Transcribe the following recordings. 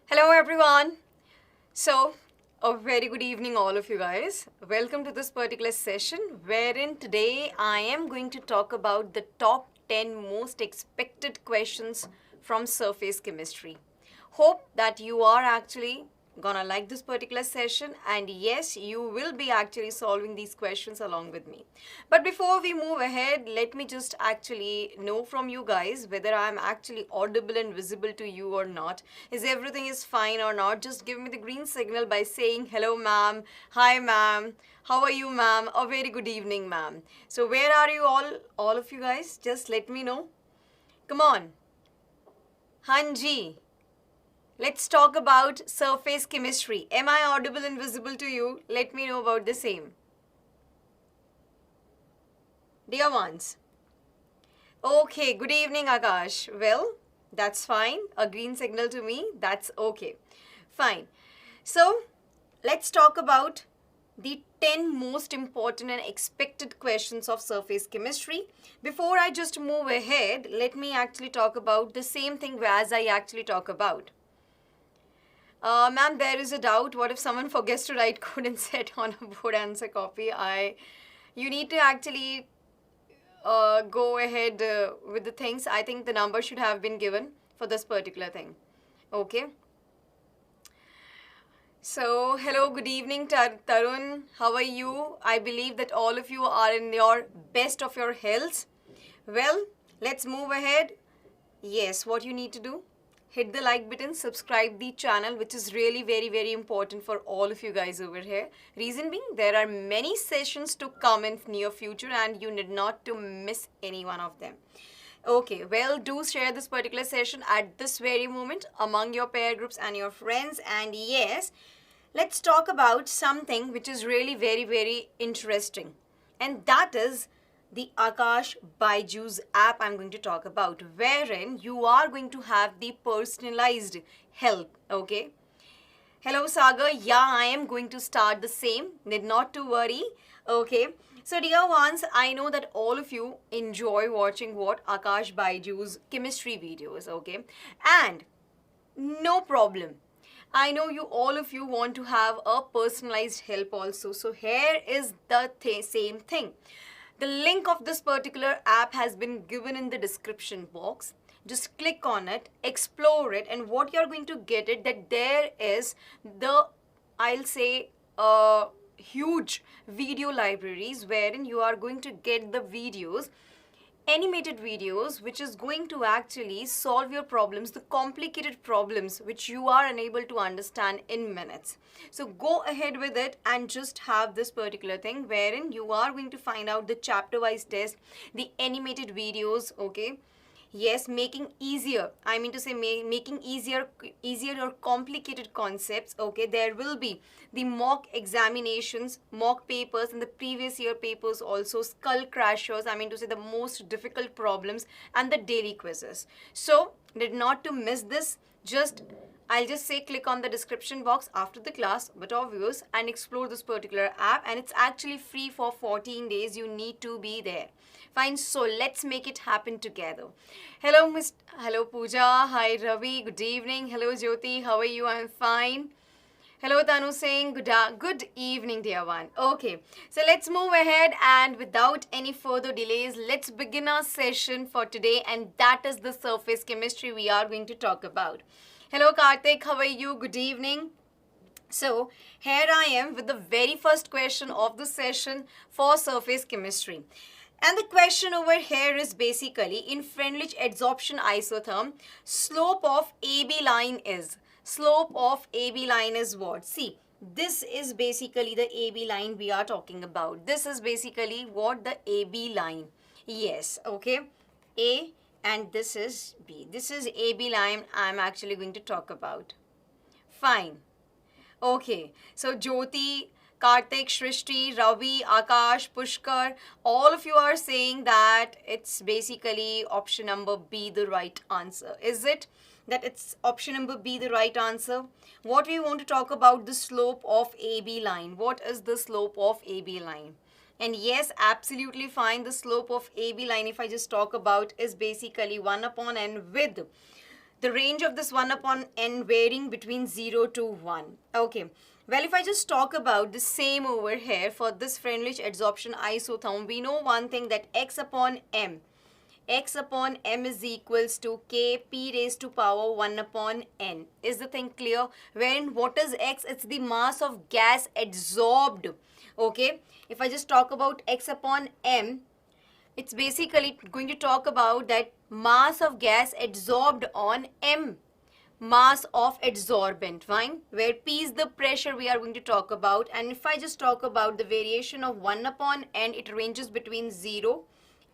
Hello, everyone. So, a very good evening, all of you guys. Welcome to this particular session, wherein today I am going to talk about the top 10 most expected questions from surface chemistry. Hope that you are actually gonna like this particular session, and yes, you will be actually solving these questions along with me. But before we move ahead, let me just actually know from you guys whether I'm actually audible and visible to you or not. Is everything is fine or not? Just give me the green signal by saying hello, ma'am, hi, ma'am, how are you, ma'am? A very good evening, ma'am. So where are you all of you guys? Just let me know. Come on. Hanji. Let's talk about surface chemistry. Am I audible and visible to you? Let me know about the same. Dear ones. Okay, good evening, Akash. Well, that's fine. A green signal to me, that's okay. Fine. So, let's talk about the 10 most important and expected questions of surface chemistry. Before I just move ahead, let me actually talk about the same thing as I actually talk about. Ma'am, there is a doubt. What if someone forgets to write code and set on a board answer copy? You need to actually go ahead with the things. I think the number should have been given for this particular thing. Okay. So, hello, good evening, Tarun. How are you? I believe that all of you are in your best of your health. Well, let's move ahead. Yes, what you need to do? Hit the like button, subscribe the channel, which is really very important for all of you guys over here. Reason being, there are many sessions to come in near future and you need not to miss any one of them. Okay, well, do share this particular session at this very moment among your peer groups and your friends. And yes, let's talk about something which is really very interesting. And that is the Akash Byju's app I'm going to talk about, wherein you are going to have the personalized help, okay? Hello, Sagar. Yeah, I am going to start the same. Need not to worry, okay? So, dear ones, I know that all of you enjoy watching what Akash Byju's chemistry videos, okay? And no problem. I know you all of you want to have a personalized help also. So here is the same thing. The link of this particular app has been given in the description box. Just click on it, explore it, and what you're going to get it that there is the, I'll say, huge video libraries wherein you are going to get the videos, animated videos, which is going to actually solve your problems, the complicated problems which you are unable to understand in minutes. So go ahead with it and just have this particular thing wherein you are going to find out the chapter wise test, the animated videos, okay? Yes, making easier, I mean to say making easier or complicated concepts, okay? There will be the mock examinations, mock papers, and the previous year papers also, skull crashers, I mean to say the most difficult problems, and the daily quizzes. So did not to miss this, I'll just say click on the description box after the class, but obvious, and explore this particular app, and it's actually free for 14 days. You need to be there. Fine, so let's make it happen together. Hello Pooja, hi Ravi, good evening. Hello Jyoti, how are you? I'm fine. Hello Tanu saying good evening, dear one. Okay, so let's move ahead, and without any further delays, let's begin our session for today, and that is the surface chemistry we are going to talk about. Hello Karthik, how are you? Good evening. So here I am with the very first question of the session for surface chemistry. And the question over here is basically, in Freundlich adsorption isotherm, slope of AB line is. Slope of AB line is what? See, this is basically the AB line we are talking about. This is basically what the AB line. Yes, okay. A and this is B. This is AB line I'm actually going to talk about. Fine. Okay. So Jyoti, Karthik, Shrishti, Ravi, Akash, Pushkar, all of you are saying that it's basically option number B the right answer. Is it? That it's option number B the right answer? What we want to talk about, the slope of AB line. What is the slope of AB line? And yes, absolutely fine. The slope of AB line, if I just talk about, is basically 1 upon n with The range of this 1 upon n varying between 0 to 1. Okay. Well, if I just talk about the same over here for this Freundlich adsorption isotherm, we know one thing, that x upon m is equals to k p raised to power 1 upon n. Is the thing clear? When what is x? It's the mass of gas adsorbed. Okay. If I just talk about x upon m, it's basically going to talk about that mass of gas adsorbed on m, mass of adsorbent, fine, where p is the pressure we are going to talk about. And if I just talk about the variation of 1 upon n, it ranges between 0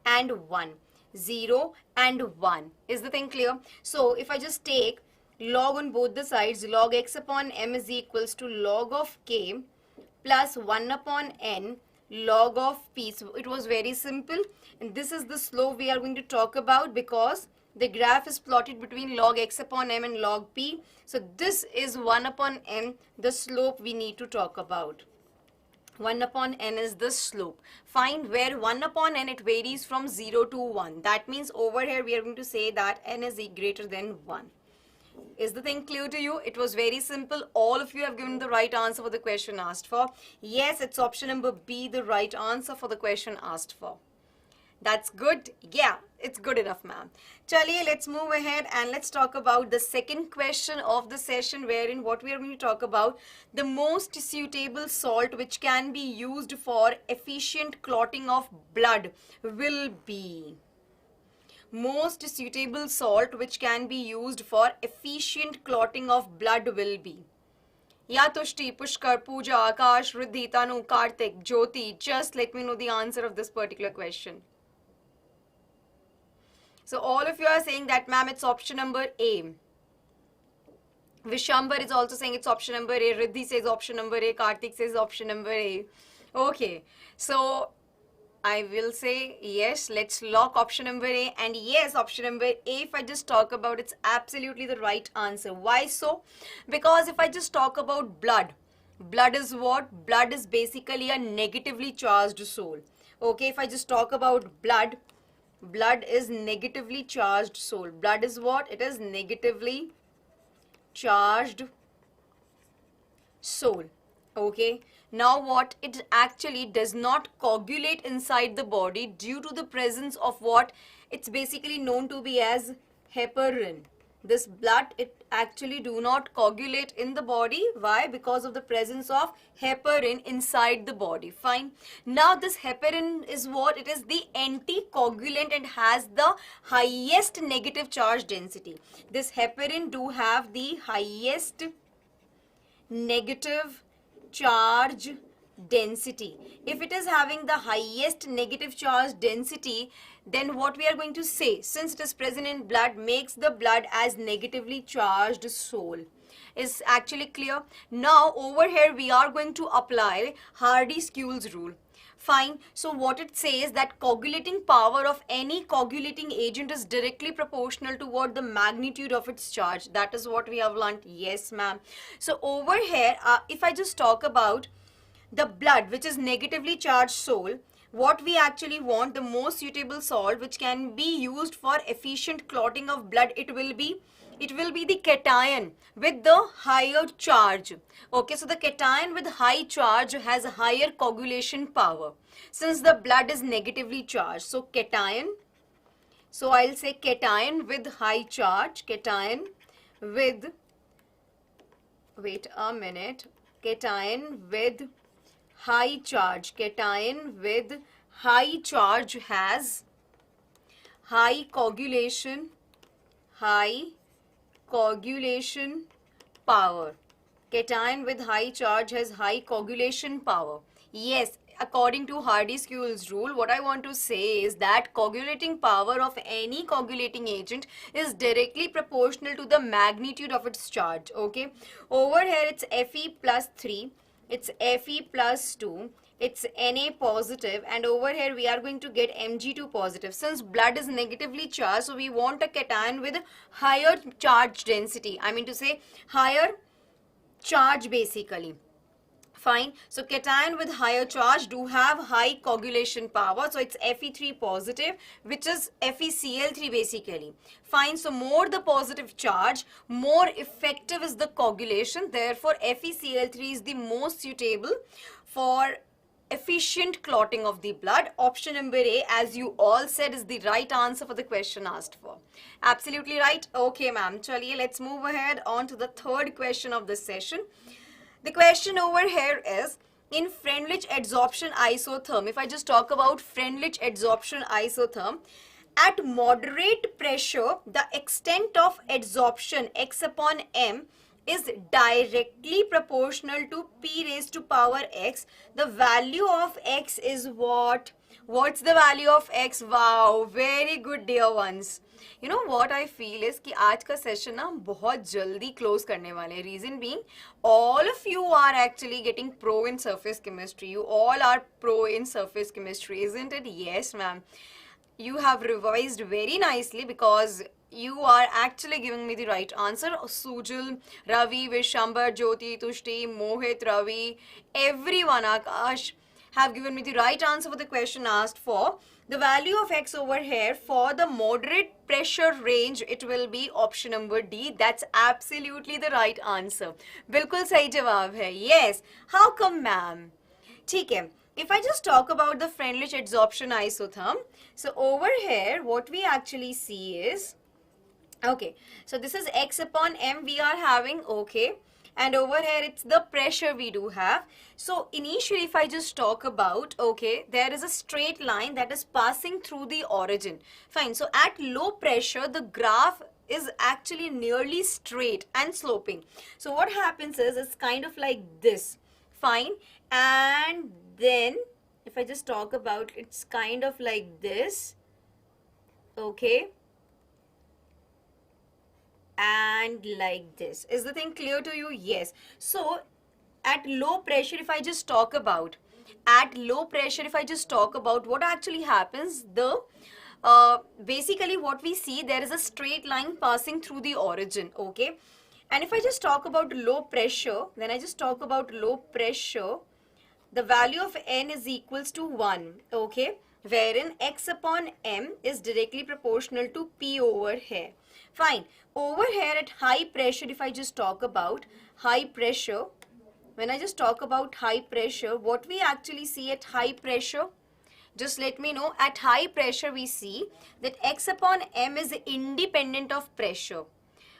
and 1. 0 and 1. Is the thing clear? So if I just take log on both the sides, log x upon m is equals to log of k plus 1 upon n log of p. So it was very simple, and this is the slope we are going to talk about, because the graph is plotted between log x upon m and log p. So this is 1 upon n, the slope we need to talk about. 1 upon n is the slope. Fine, where 1 upon n, it varies from 0 to 1. That means over here we are going to say that n is greater than 1. Is the thing clear to you? It was very simple. All of you have given the right answer for the question asked for. Yes, it's option number B, the right answer for the question asked for. That's good. Yeah, it's good enough, ma'am. Chaliye, let's move ahead and let's talk about the second question of the session, wherein what we are going to talk about, the most suitable salt which can be used for efficient clotting of blood will be. Most suitable salt which can be used for efficient clotting of blood will be. Ya Tushti, Pushkar, Pooja, Akash, Riddhi, Tanu, Kartik, Jyoti, just let me know the answer of this particular question. So all of you are saying that, ma'am, it's option number A. Vishambar is also saying it's option number A. Riddhi says option number A. Kartik says option number A. Okay, so I will say yes, let's lock option number A. And yes, option number A, if I just talk about, it's absolutely the right answer. Why so? Because if I just talk about blood, blood is what? Blood is basically a negatively charged soul. Okay, if I just talk about blood, blood is negatively charged soul. Blood is what? It is negatively charged soul. Okay. Now what? It actually does not coagulate inside the body due to the presence of what? It's basically known to be as heparin. This blood, it actually do not coagulate in the body. Why? Because of the presence of heparin inside the body. Fine. Now this heparin is what? It is the anticoagulant and has the highest negative charge density. This heparin do have the highest negative charge density. If it is having the highest negative charge density, then what we are going to say, since it is present in blood, makes the blood as negatively charged soul. Is actually clear? Now over here we are going to apply Hardy-Skulls rule. Fine. So what it says, that coagulating power of any coagulating agent is directly proportional to what? The magnitude of its charge. That is what we have learned. Yes, ma'am. So over here, if I just talk about the blood which is negatively charged soul, what we actually want, the most suitable salt which can be used for efficient clotting of blood, it will be the cation with the higher charge. Okay, so the cation with high charge has a higher coagulation power since the blood is negatively charged. So cation, so I'll say cation with high charge, cation with, wait a minute, cation with high charge, cation with high charge has high coagulation power. Cation with high charge has high coagulation power. Yes, according to Hardy-Skulls rule, what I want to say is that coagulating power of any coagulating agent is directly proportional to the magnitude of its charge. Okay, over here it's Fe plus 3, it's Fe plus 2, it's Na positive, and over here we are going to get Mg2 positive. Since blood is negatively charged, so we want a cation with higher charge density. I mean to say higher charge basically. Fine. So cation with higher charge do have high coagulation power. So it's Fe3 positive, which is FeCl3 basically. Fine. So more the positive charge, more effective is the coagulation. Therefore, FeCl3 is the most suitable for efficient clotting of the blood. Option number A, as you all said, is the right answer for the question asked for. Absolutely right. Okay, ma'am. Chaliye, let's move ahead on to the third question of this session. The question over here is, in Freundlich adsorption isotherm, if I just talk about Freundlich adsorption isotherm, at moderate pressure, the extent of adsorption x upon m is directly proportional to p raised to power x. The value of x is what? What's the value of x? Wow, very good dear ones. You know what I feel is कि आज का session ना बहुत जल्दी close करने वाले हैं. Reason being, all of you are actually getting pro in surface chemistry. You all are pro in surface chemistry, isn't it? Yes, ma'am. You have revised very nicely because you are actually giving me the right answer. Sujal, Ravi, Vishambar, Jyoti, Tushti, Mohit, Ravi, everyone, Akash, have given me the right answer for the question asked for. The value of x over here for the moderate pressure range, it will be option number D. That's absolutely the right answer. बिल्कुल सही जवाब है. Yes. How come, ma'am? ठीक है. If I just talk about the Freundlich adsorption isotherm, so over here, what we actually see is, okay, so this is x upon m we are having, okay, and over here it's the pressure we do have. So initially, if I just talk about, okay, there is a straight line that is passing through the origin. Fine. So at low pressure, the graph is actually nearly straight and sloping. So what happens is, it's kind of like this. Fine. And then if I just talk about, it's kind of like this. Okay. And like this. Is the thing clear to you? Yes. So at low pressure, if I just talk about, what actually happens, basically what we see, there is a straight line passing through the origin, okay? And if I just talk about low pressure, then I just talk about low pressure, the value of n is equals to 1, okay? Wherein x upon m is directly proportional to p over here. Fine. Over here at high pressure, if I just talk about high pressure, when I just talk about high pressure, what we actually see at high pressure, just let me know. At high pressure, we see that x upon m is independent of pressure.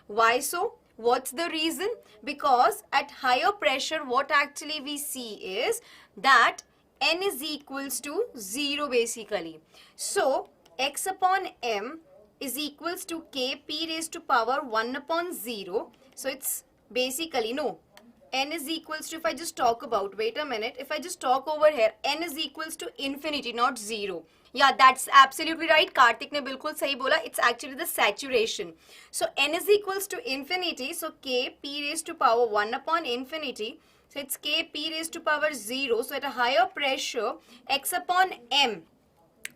Why so? What's the reason? Because at higher pressure, what actually we see is that n is equals to 0 basically. So x upon m is equals to k p raised to power 1 upon 0. So it's basically, no, n is equals to, if I just talk about, wait a minute, if I just talk over here, n is equals to infinity, not 0. Yeah, that's absolutely right. Karthik ne bilkul sahi bola. It's actually the saturation. So n is equals to infinity. So k p raised to power 1 upon infinity. So it's k p raised to power 0. So at a higher pressure, x upon m,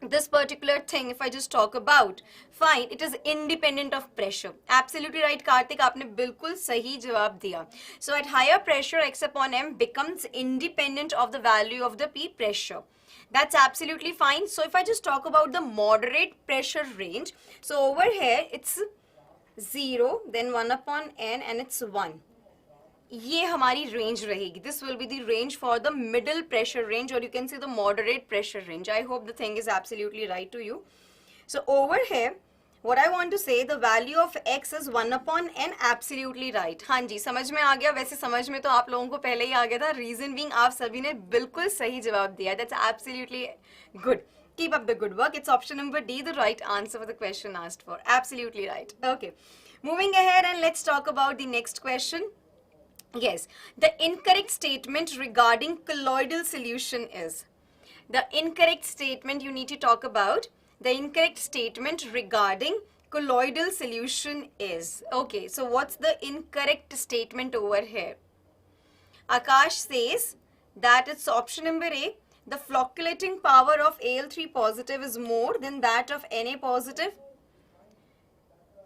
this particular thing, if I just talk about, fine, it is independent of pressure. Absolutely right, Karthik. आपने बिल्कुल सही जवाब दिया. So at higher pressure, x upon m becomes independent of the value of the p pressure. That's absolutely fine. So if I just talk about the moderate pressure range, so over here it's 0, then 1 upon n, and it's 1. ये हमारी range रहेगी. This will be the range for the middle pressure range, or you can say the moderate pressure range. I hope the thing is absolutely right to you. So over here, what I want to say, the value of x is 1 upon n, absolutely right. हाँ जी, समझ में आ गया. वैसे समझ में तो आप लोगों को पहले ही आ गया था. Reason being, आप सभी ने बिल्कुल सही जवाब दिया. That's absolutely good. Keep up the good work. It's option number D, the right answer for the question asked for. Absolutely right. Okay. Moving ahead, and let's talk about the next question. Yes, the incorrect statement regarding colloidal solution is. The incorrect statement you need to talk about. The incorrect statement regarding colloidal solution is. Okay, so what's the incorrect statement over here? Akash says that it's option number A. The flocculating power of Al3 positive is more than that of Na positive.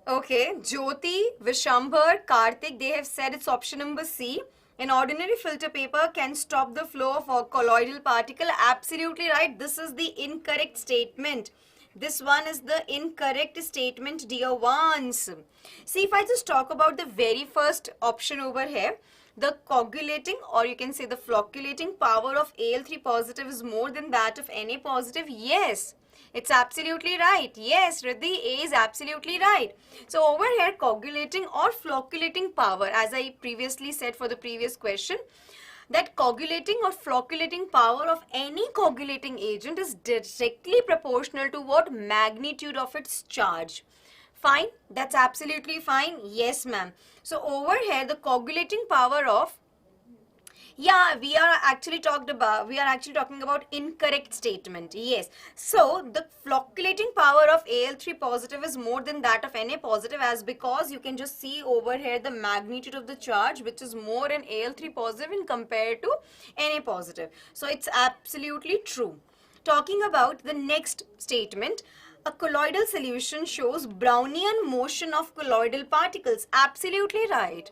Okay, Jyoti, Vishambar, Karthik, they have said it's option number C. An ordinary filter paper can stop the flow of a colloidal particle. Absolutely right. This is the incorrect statement. This one is the incorrect statement, dear ones. See, if I just talk about the very first option over here, the coagulating, or you can say the flocculating power of Al3 positive is more than that of Na positive. Yes, it's absolutely right. Yes, Riddhi, A is absolutely right. So over here, coagulating or flocculating power, as I previously said for the previous question, that coagulating or flocculating power of any coagulating agent is directly proportional to what magnitude of its charge. Fine, that's absolutely fine. Yes, ma'am. So over here, the coagulating power of, yeah, we are actually talking about incorrect statement. Yes. So the flocculating power of Al3 positive is more than that of Na positive, as because you can just see over here the magnitude of the charge, which is more in Al3 positive in compared to Na positive. So it's absolutely true. Talking about the next statement, a colloidal solution shows Brownian motion of colloidal particles. Absolutely right.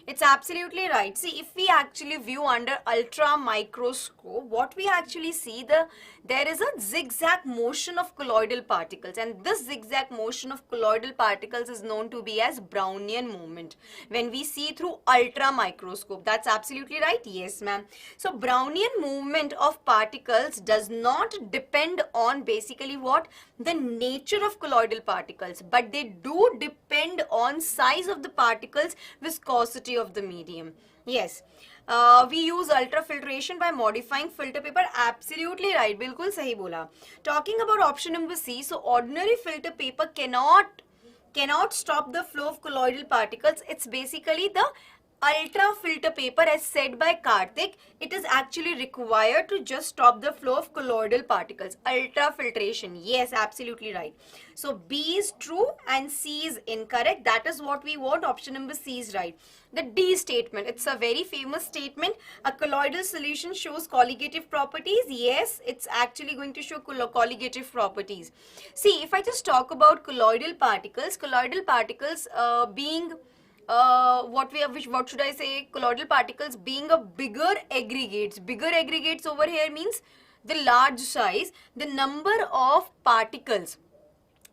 It's absolutely right. See, if we actually view under ultra microscope, what we actually see, there is a zigzag motion of colloidal particles, and this zigzag motion of colloidal particles is known to be as Brownian movement when we see through ultra microscope. That's absolutely right. Yes, ma'am. So Brownian movement of particles does not depend on basically what? The nature of colloidal particles, but they do depend on size of the particles, viscosity of the medium. Yes. We use ultrafiltration by modifying filter paper. Absolutely right. बिल्कुल सही बोला. Talking about option number C, so ordinary filter paper cannot stop the flow of colloidal particles. It's basically the ultra filter paper, as said by Karthik. It is actually required to just stop the flow of colloidal particles. Ultra filtration. Yes, absolutely right. So B is true and C is incorrect. That is what we want. Option number C is right. The D statement, it's a very famous statement. A colloidal solution shows colligative properties. Yes, it's actually going to show colligative properties. See, if I just talk about colloidal particles being what should I say? Colloidal particles being a bigger aggregates. Bigger aggregates over here means the large size. The number of particles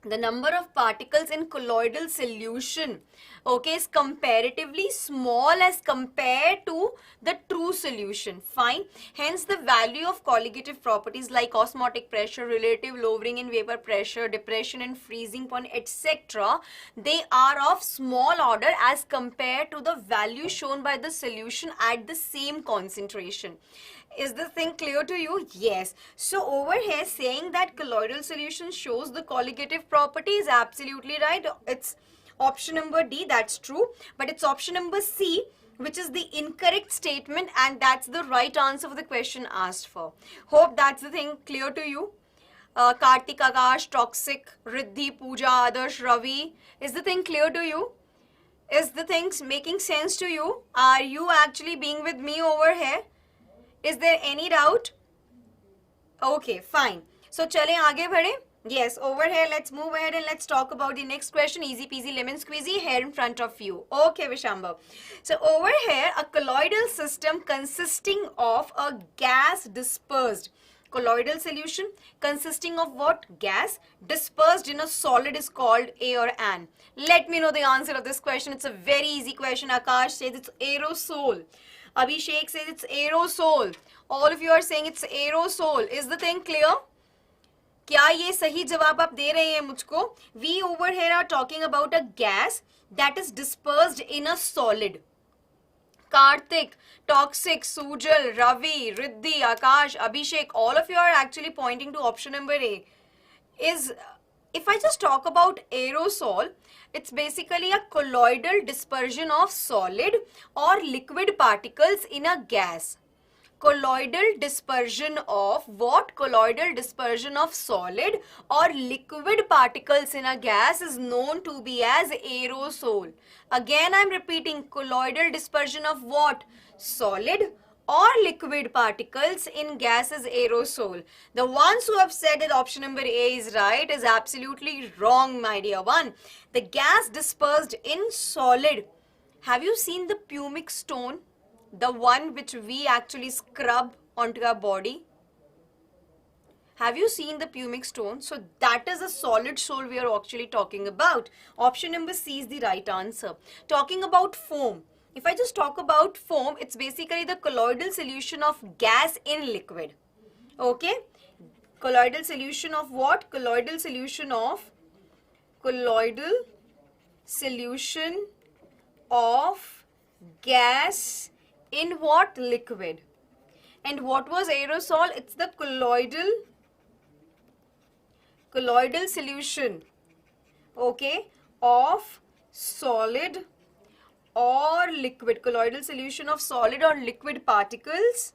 in colloidal solution, okay, is comparatively small as compared to the true solution. Fine. Hence the value of colligative properties like osmotic pressure, relative lowering in vapor pressure, depression and freezing point, etc., they are of small order as compared to the value shown by the solution at the same concentration. Is this thing clear to you? Yes. So over here saying that colloidal solution shows the colligative property is absolutely right. It's option number D, that's true. But it's option number C, which is the incorrect statement, and that's the right answer for the question asked for. Hope that's the thing clear to you. Kartik, Akash, Toxic, Riddhi, Pooja, Adarsh, Ravi. Is the thing clear to you? Is the things making sense to you? Are you actually being with me over here? Is there any doubt? Okay, fine. So, chale aage badhe. Yes, over here, let's move ahead and let's talk about the next question. Easy peasy lemon squeezy here in front of you. Okay, Vishamba. So, over here, a colloidal system consisting of a gas dispersed. Colloidal solution consisting of what? Gas dispersed in a solid is called A or an. Let me know the answer of this question. It's a very easy question. Akash says it's aerosol. Abhishek says it's aerosol. All of you are saying it's aerosol. Is the thing clear? क्या ये सही जवाब आप दे रहे हैं मुझको? We over here are talking about a gas that is dispersed in a solid. Karthik, Toxic, Sujal, Ravi, Riddhi, Akash, Abhishek, all of you are actually pointing to option number A. If I just talk about aerosol, it's basically a colloidal dispersion of solid or liquid particles in a gas. Colloidal dispersion of what? Colloidal dispersion of solid or liquid particles in a gas is known to be as aerosol. Again, I'm repeating, colloidal dispersion of what? Solid or liquid particles in gas is aerosol. The ones who have said that option number A is right is absolutely wrong, my dear one. The gas dispersed in solid. Have you seen the pumic stone? the one which we actually scrub onto our body? Have you seen the pumic stone? So that is a solid sole we are actually talking about. Option number C is the right answer. Talking about foam. If I just talk about foam, it's basically the colloidal solution of gas in liquid. Okay? Colloidal solution of what? Colloidal solution of gas in what? Liquid. And what was aerosol? It's the colloidal solution, okay, of solid or liquid, colloidal solution of solid or liquid particles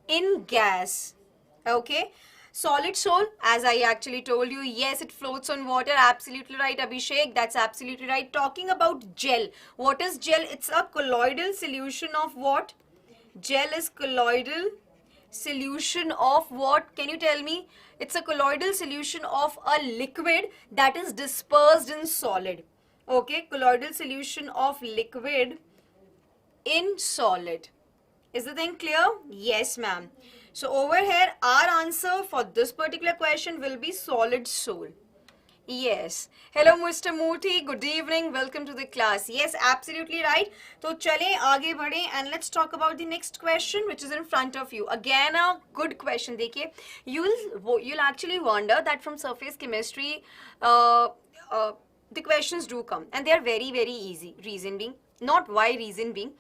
in gas, okay. Solid sole, as I actually told you, yes, it floats on water. Absolutely right, Abhishek. That's absolutely right. Talking about gel. What is gel? It's a colloidal solution of what? Gel is colloidal solution of what? Can you tell me? It's a colloidal solution of a liquid that is dispersed in solid. Okay, colloidal solution of liquid in solid. Is the thing clear? Yes, ma'am. So over here, our answer for this particular question will be solid sole. Yes. Hello, Mr. Murthy. Good evening. Welcome to the class. Yes, absolutely right. So, chale aage badhe and let's talk about the next question, which is in front of you. Again, a good question. Dekhiye, you'll actually wonder that from surface chemistry, the questions do come, and they are very, very easy. Reason being, not why reason being,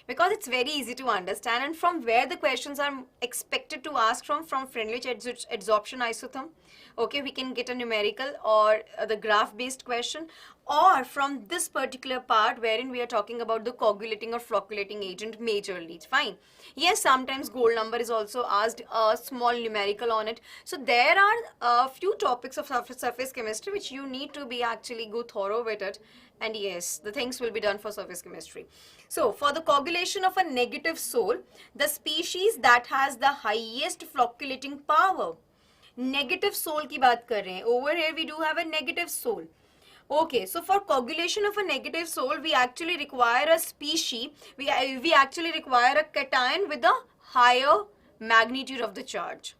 because it's very easy to understand, and from where the questions are expected to ask from Friendly adsorption isotherm, okay, we can get a numerical or the graph based question, or from this particular part wherein we are talking about the coagulating or flocculating agent majorly. It's fine. Yes, sometimes gold number is also asked, a small numerical on it. So there are a few topics of surface chemistry which you need to be actually go thorough with it. And yes, the things will be done for surface chemistry. So for the coagulation of a negative sole, the species that has the highest flocculating power. Negative sole की बात कर रहे हैं. Over here we do have a negative sole. Okay, so for coagulation of a negative sole, we actually require a species, we actually require a cation with a higher magnitude of the charge.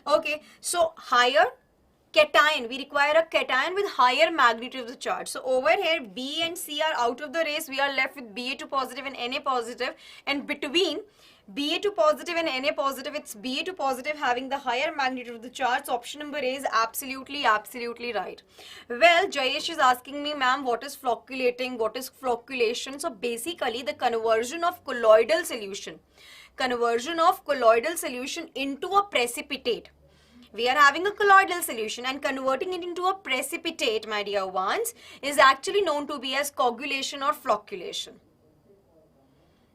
Okay, so higher cation, we require a cation with higher magnitude of the charge. So over here, B and C are out of the race. We are left with Ba2 positive and Na positive, and between Ba2 positive and Na positive, it's Ba2 positive having the higher magnitude of the charge. So option number A is absolutely right. Well, Jayesh is asking me, ma'am, what is flocculating? What is flocculation? So basically the conversion of colloidal solution into a precipitate. We are having a colloidal solution, and converting it into a precipitate, my dear ones, is actually known to be as coagulation or flocculation.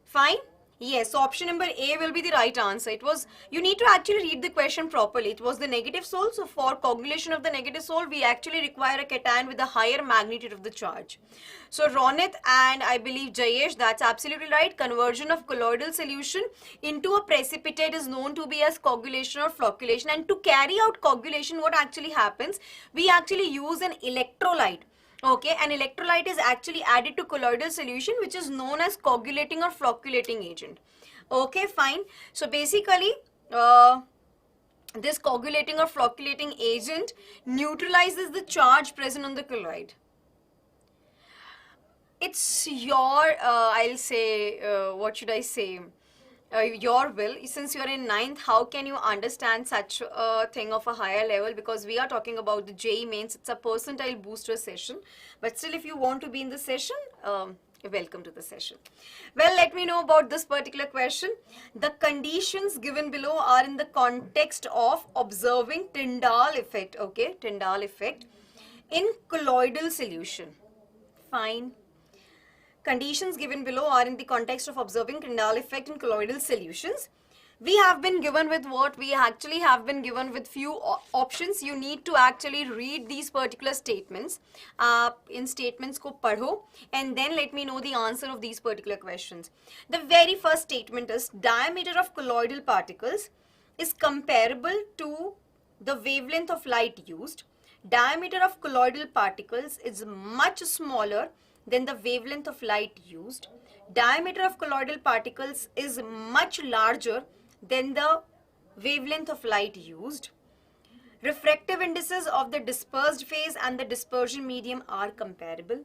Fine? Yes, so option number A will be the right answer. It was, you need to actually read the question properly. It was the negative sole. So for coagulation of the negative sole, we actually require a cation with a higher magnitude of the charge. So Ronit and I believe Jayesh, that's absolutely right. Conversion of colloidal solution into a precipitate is known to be as coagulation or flocculation. And to carry out coagulation, what actually happens? We actually use an electrolyte. Okay, an electrolyte is actually added to colloidal solution, which is known as coagulating or flocculating agent. Okay, fine. So basically, this coagulating or flocculating agent neutralizes the charge present on the colloid. It's your, I'll say, what should I say? Your will. Since you are in 9th, how can you understand such a thing of a higher level? Because we are talking about the JEE mains. It's a percentile booster session, but still, if you want to be in the session, welcome to the session. Well, let me know about this particular question. The conditions given below are in the context of observing Tyndall effect. Okay, Tyndall effect in colloidal solution. Fine. Conditions given below are in the context of observing Tyndall effect in colloidal solutions. We have been given with what? We actually have been given with few options. You need to actually read these particular statements. In statements ko padho, and then let me know the answer of these particular questions. The very first statement is diameter of colloidal particles is comparable to the wavelength of light used. Diameter of colloidal particles is much smaller than the wavelength of light used. Diameter of colloidal particles is much larger than the wavelength of light used. Refractive indices of the dispersed phase and the dispersion medium are comparable.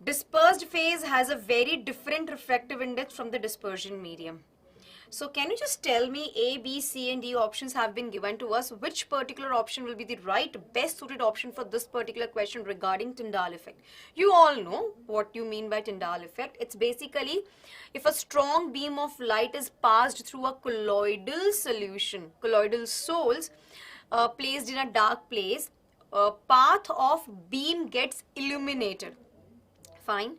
Dispersed phase has a very different refractive index from the dispersion medium. So can you just tell me, A, B, C and D options have been given to us. Which particular option will be the right, best suited option for this particular question regarding Tyndall effect? You all know what you mean by Tyndall effect. It's basically if a strong beam of light is passed through a colloidal solution, colloidal soles placed in a dark place, a path of beam gets illuminated. Fine.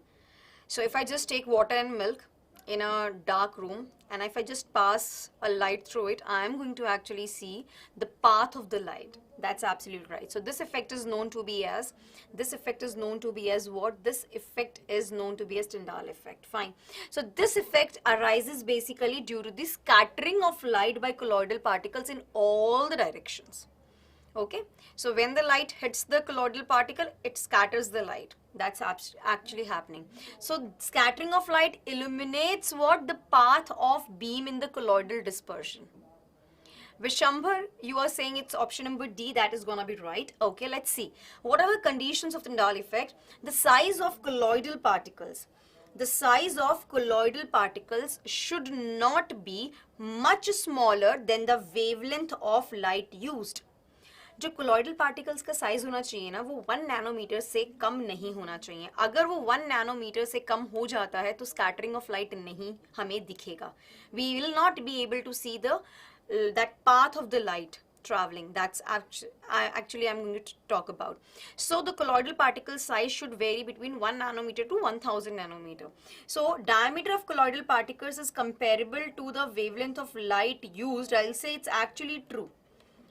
So if I just take water and milk in a dark room, and if I just pass a light through it, I am going to actually see the path of the light. That's absolutely right. So this effect is known to be as, what? This effect is known to be as Tyndall effect. Fine. So this effect arises basically due to the scattering of light by colloidal particles in all the directions. Okay. So when the light hits the colloidal particle, it scatters the light. That's actually happening. So scattering of light illuminates what? The path of beam in the colloidal dispersion. Vishambhar, you are saying it's option number D. That is gonna be right. Okay, let's see. What are the conditions of Tyndall effect? The size of colloidal particles. The size of colloidal particles should not be much smaller than the wavelength of light used. जो colloidal particles का size होना चाहिए ना, वो 1 nanometre से कम नहीं होना चाहिए. अगर वो 1 नैनोमीटर से कम हो जाता है तो स्कैटरिंग ऑफ लाइट नहीं हमें दिखेगा. We will not be able to see that path of the light traveling. That's actually I'm going to talk about. So the colloidal particle size should vary between 1 nanometer to 1000 nanometer. So diameter of colloidal particles is comparable to the wavelength of light used. I'll say it's actually true.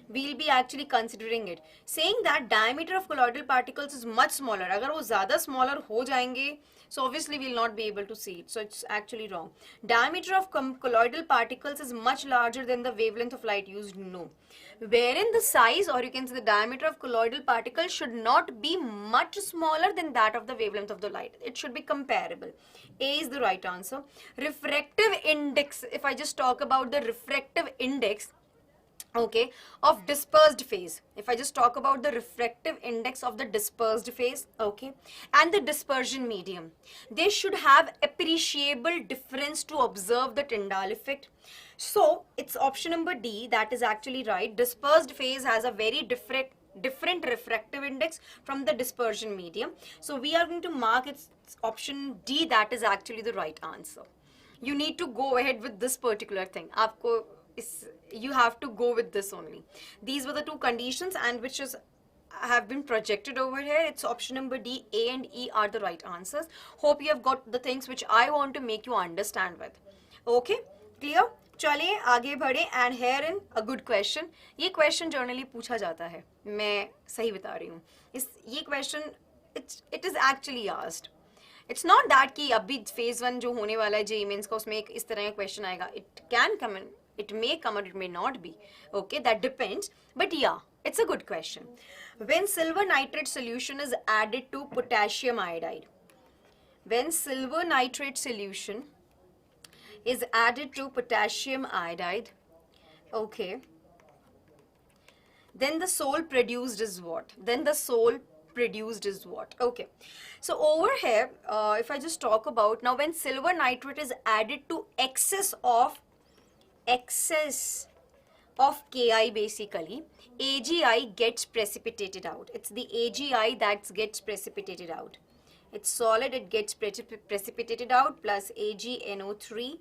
We'll be actually considering it, saying that diameter of colloidal particles is much smaller. अगर वो ज़्यादा smaller हो जाएंगे, so obviously we'll not be able to see it. So it's actually wrong. Diameter of colloidal particles is much larger than the wavelength of light used. No. Wherein the size, or you can say the diameter of colloidal particles should not be much smaller than that of the wavelength of the light. It should be comparable. A is the right answer. Refractive index, if I just talk about the refractive index, okay, of dispersed phase. If I just talk about the refractive index of the dispersed phase, okay, and the dispersion medium, they should have appreciable difference to observe the Tyndall effect. So it's option number D that is actually right. Dispersed phase has a very different refractive index from the dispersion medium. So we are going to mark it's option D, that is actually the right answer. You need to go ahead with this particular thing. You have to go with this only. These were the two conditions and which have been projected over here. It's option number D. A and E are the right answers. Hope you have got the things which I want to make you understand with. Okay, clear? चलिए आगे बढ़े. And here in a good question. ये question generally पूछा जाता है. मैं सही बता रही हूँ. ये question it is actually asked. It's not that कि अभी phase 1 जो होने वाला है JEE Mains का उसमें एक इस तरह का question आएगा. It can come in. It may come or it may not be. Okay, that depends. But yeah, it's a good question. When silver nitrate solution is added to potassium iodide. When silver nitrate solution is added to potassium iodide, okay, then the Sol produced is what? Okay, so over here, if I just talk about, now when silver nitrate is added to excess of Ki, basically, AgI gets precipitated out. It's the AgI that gets precipitated out. It's solid, it gets precipitated out, plus AgNO3,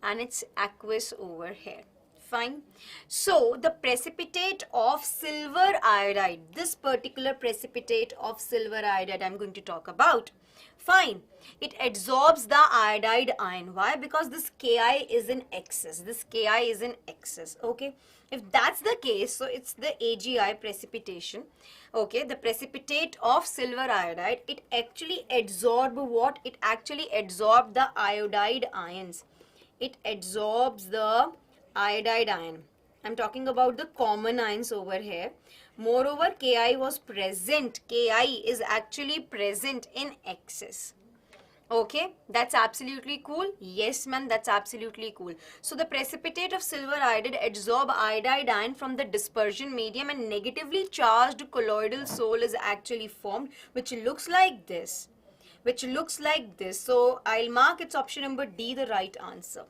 and it's aqueous over here. Fine. So the precipitate of silver iodide, this particular precipitate of silver iodide I'm going to talk about. Fine. It absorbs the iodide ion. Why? Because this Ki is in excess. Okay. If that's the case, so it's the AgI precipitation. Okay. The precipitate of silver iodide, it actually absorbs what? It actually absorbs the iodide ions. It absorbs the iodide ion. I'm talking about the common ions over here. Moreover, Ki was present. Ki is actually present in excess. Okay, that's absolutely cool. Yes, man, that's absolutely cool. So the precipitate of silver iodide adsorb iodide ion from the dispersion medium and negatively charged colloidal soul is actually formed, which looks like this. So I'll mark it's option number D the right answer.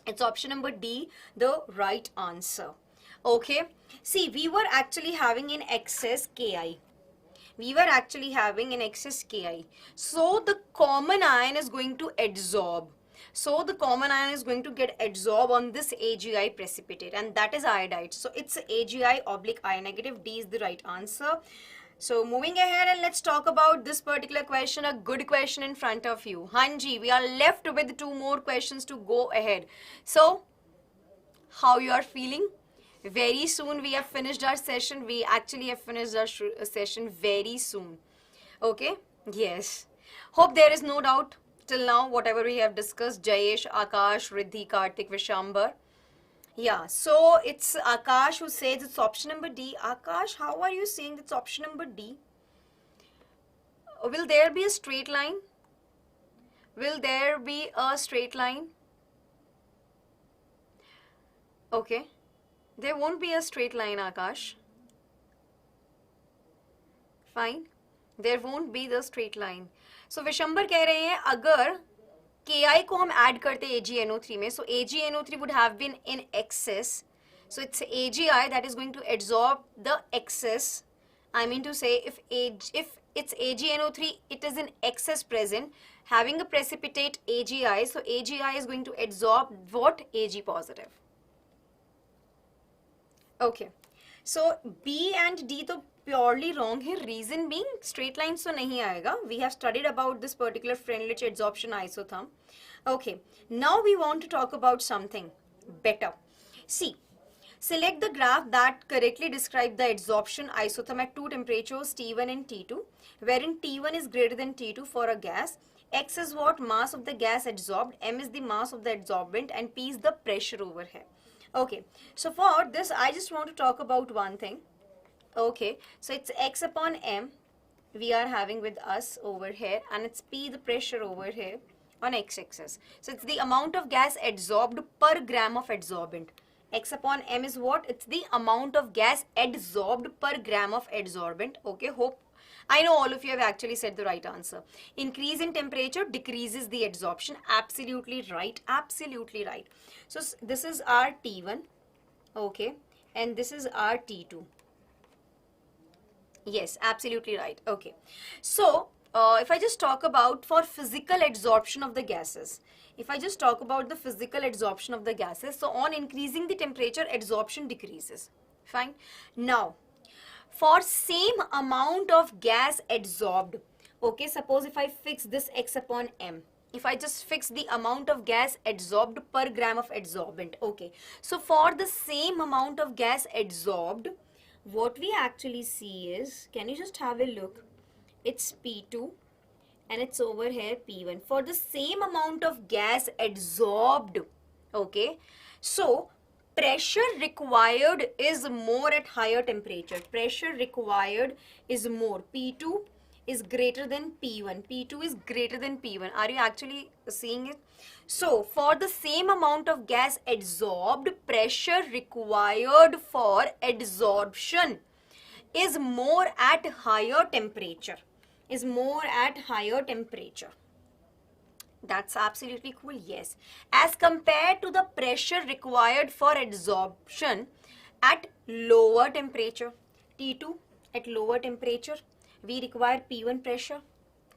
It's option number D the right answer. Okay, see, we were actually having in excess Ki. So the common ion is going to adsorb. So the common ion is going to get adsorbed on this AgI precipitate, and that is iodide. So it's AgI oblique I negative. D is the right answer. So moving ahead, and let's talk about this particular question, a good question in front of you. Hanji, we are left with 2 more questions to go ahead. So how you are feeling? Very soon we have finished our session. We actually have finished our session very soon. Okay? Yes. Hope there is no doubt till now whatever we have discussed. Jayesh, Akash, Riddhi, Kartik, Vishambar. Yeah, so it's Akash who says it's option number D. Akash, how are you saying it's option number D? Will there be a straight line? Will there be a straight line? Okay. There won't be a straight line, Akash. Fine. There won't be the straight line. So Vishambar कह रहे हैं अगर Ki को हम add करते AgNO3 में, so AgNO3 would have been in excess. So it's AgI that is going to adsorb the excess. I mean to say, if it's AgNO3, it is in excess present, having a precipitate AgI, so AgI is going to adsorb what? Ag positive. Okay, so B and D तो purely wrong है. Reason being, straight lines तो नहीं आएगा. We have studied about this particular Freundlich adsorption isotherm. Okay, now we want to talk about something better. See, select the graph that correctly describes the adsorption isotherm at 2 temperatures T1 and T2, wherein T1 is greater than T2 for a gas. X is what? Mass of the gas adsorbed, M is the mass of the adsorbent, and P is the pressure over here. Okay, so for this I just want to talk about one thing. Okay, so it's X upon M we are having with us over here, and it's P the pressure over here on x-axis. So it's the amount of gas adsorbed per gram of adsorbent. X upon M is what? It's the amount of gas adsorbed per gram of adsorbent. Okay, hope I know all of you have actually said the right answer. Increase in temperature decreases the adsorption. Absolutely right. Absolutely right. So this is our T1. Okay. And this is our T2. Yes, absolutely right. Okay. So if I just talk about for physical adsorption of the gases. If I just talk about the physical adsorption of the gases. So on increasing the temperature, adsorption decreases. Fine. Now, for same amount of gas adsorbed, okay, suppose if I fix this X upon M, if I just fix the amount of gas adsorbed per gram of adsorbent, okay, so for the same amount of gas adsorbed, what we actually see is, can you just have a look, it's P2 and it's over here P1 for the same amount of gas adsorbed, okay, so pressure required is more at higher temperature. Pressure required is more. P2 is greater than P1. P2 is greater than P1. Are you actually seeing it? So, for the same amount of gas adsorbed, pressure required for adsorption is more at higher temperature. Is more at higher temperature. That's absolutely cool, yes. As compared to the pressure required for adsorption at lower temperature. T2 at lower temperature, we require P1 pressure.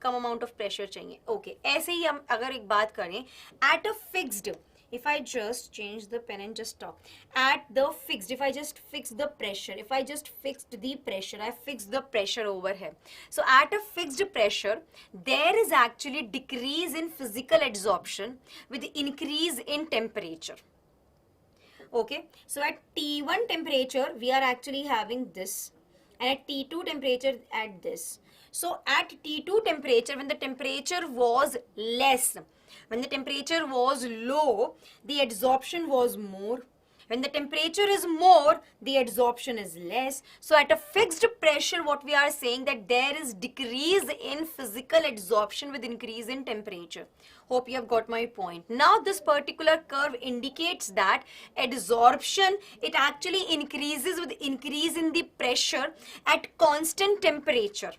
Come amount of pressure चाहिए. Okay. ऐसे ही हम अगर एक बात करें, at a fixed, if I just change the pen and just talk, at the fixed, if I just fix the pressure, if I just fixed the pressure, I fixed the pressure over here. So at a fixed pressure, there is actually decrease in physical adsorption with increase in temperature. Okay, so at T1 temperature, we are actually having this, and at T2 temperature at this. So at T2 temperature, when the temperature was less, when the temperature was low, the adsorption was more. When the temperature is more, the adsorption is less. So at a fixed pressure, what we are saying that there is decrease in physical adsorption with increase in temperature. Hope you have got my point. Now this particular curve indicates that adsorption, it actually increases with increase in the pressure at constant temperature.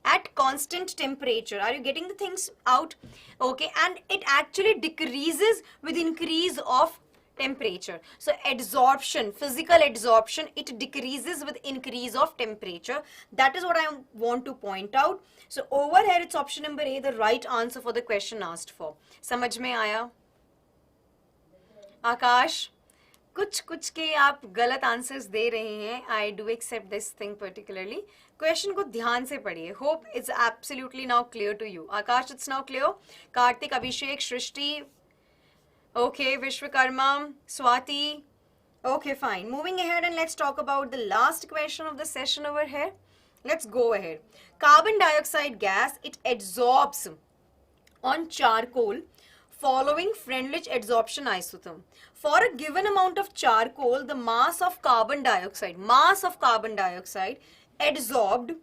At constant temperature. Are you getting the things out? Okay, and it actually decreases with increase of temperature. So adsorption, physical adsorption, it decreases with increase of temperature. That is what I want to point out. So over here it's option number A, the right answer for the question asked for. समझ में आया? आकाश, कुछ के आप गलत answers दे रहे हैं. I do accept this thing particularly. Question को ध्यान से पढ़िए. Hope it's absolutely now clear to you. Akash, it's now clear. Kartik, Abhishek, Srishti, okay, Vishwakarma, Swati. Okay, fine. Moving ahead and let's talk about the last question of the session over here. Let's go ahead. Carbon dioxide gas, it adsorbs on charcoal following Freundlich adsorption isotherm. For a given amount of charcoal, the mass of carbon dioxide adsorbed,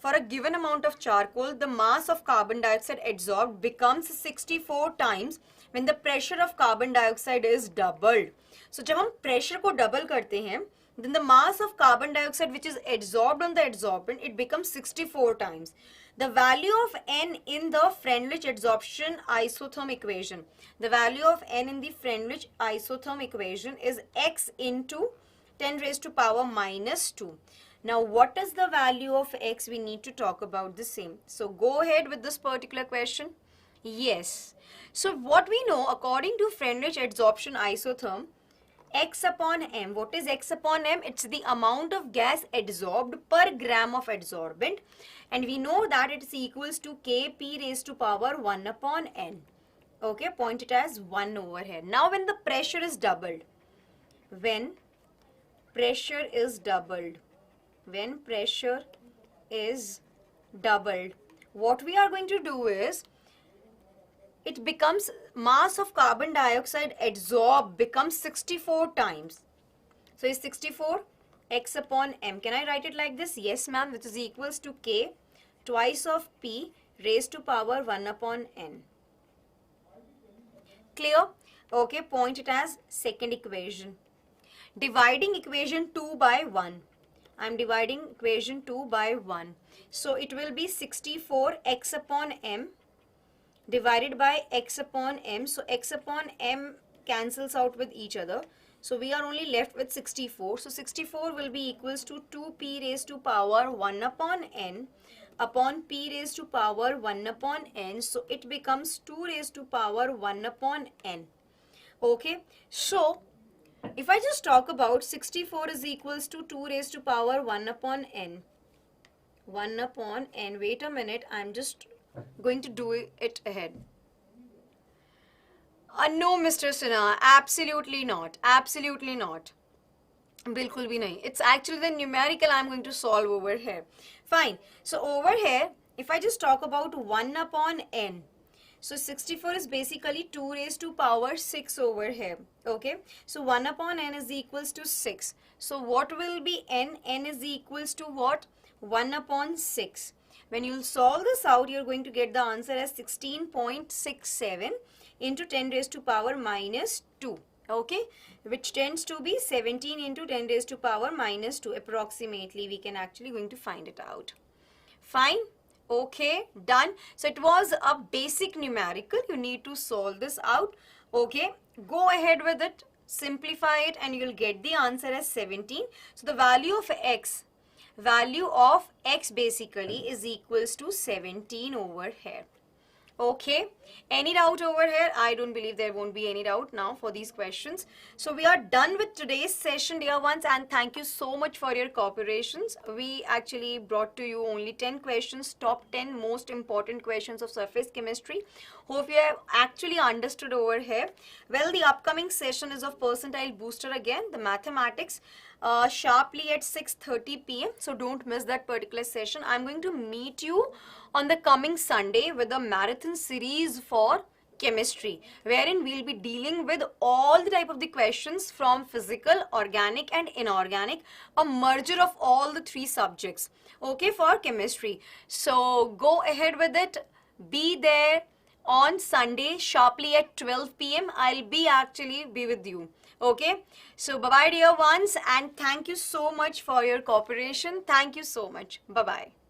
for a given amount of charcoal, the mass of carbon dioxide adsorbed becomes 64 times when the pressure of carbon dioxide is doubled. So जब हम pressure को double करते हैं, then the mass of carbon dioxide which is adsorbed on the adsorbent, it becomes 64 times. The value of N in the Freundlich adsorption isotherm equation. The value of N in the Freundlich isotherm equation is X into 10 raised to power minus 2. Now what is the value of X? We need to talk about the same. So go ahead with this particular question. Yes. So what we know, according to Freundlich adsorption isotherm, X upon M. What is X upon M? It's the amount of gas adsorbed per gram of adsorbent. And we know that it is equals to Kp raised to power 1 upon N. Okay, point it as 1 over here. Now when the pressure is doubled, when pressure is doubled, what we are going to do is, it becomes mass of carbon dioxide adsorbed becomes 64 times. So is 64 X upon M. Can I write it like this? Yes, ma'am, which is equals to K twice of P raised to power 1 upon N. Clear? Okay, point it as second equation. Dividing equation 2 by 1. I am dividing equation 2 by 1. So it will be 64 X upon M divided by X upon M. So X upon M cancels out with each other. So we are only left with 64. So 64 will be equals to 2P raised to power 1 upon N upon P raised to power 1 upon N. So it becomes 2 raised to power 1 upon N. Okay. So if I just talk about 64 is equals to 2 raised to power 1 upon N. 1 upon N. Wait a minute. I'm just going to do it ahead. No, Mr. Sinha, absolutely not. Absolutely not. Bilkul bhi nahi. It's actually the numerical I'm going to solve over here. Fine. So over here, if I just talk about 1 upon N. So 64 is basically 2 raised to power 6 over here. Okay. So 1 upon N is equals to 6. So what will be N? N is equals to what? 1 upon 6. When you solve this out, you're going to get the answer as 16.67 into 10 raised to power minus 2. Okay, which tends to be 17 into 10 raised to power minus 2 approximately. We can actually going to find it out. Fine. Okay, done. So it was a basic numerical. You need to solve this out. Okay, go ahead with it. Simplify it and you'll get the answer as 17. So the value of X basically is equals to 17 over here. Okay, any doubt over here? I don't believe there won't be any doubt now for these questions. So we are done with today's session, dear ones, and thank you so much for your cooperations. We actually brought to you only 10 questions, top 10 most important questions of surface chemistry. Hope you have actually understood over here. Well, the upcoming session is of percentile booster again, the mathematics, sharply at 6:30 p.m. So don't miss that particular session. I'm going to meet you on the coming Sunday with a marathon series for chemistry, wherein we'll be dealing with all the type of the questions from physical, organic and inorganic, a merger of all the three subjects, okay, for chemistry. So go ahead with it. Be there on Sunday sharply at 12 p.m. I'll be with you. Okay, so bye bye dear ones, and thank you so much for your cooperation. Thank you so much. Bye bye.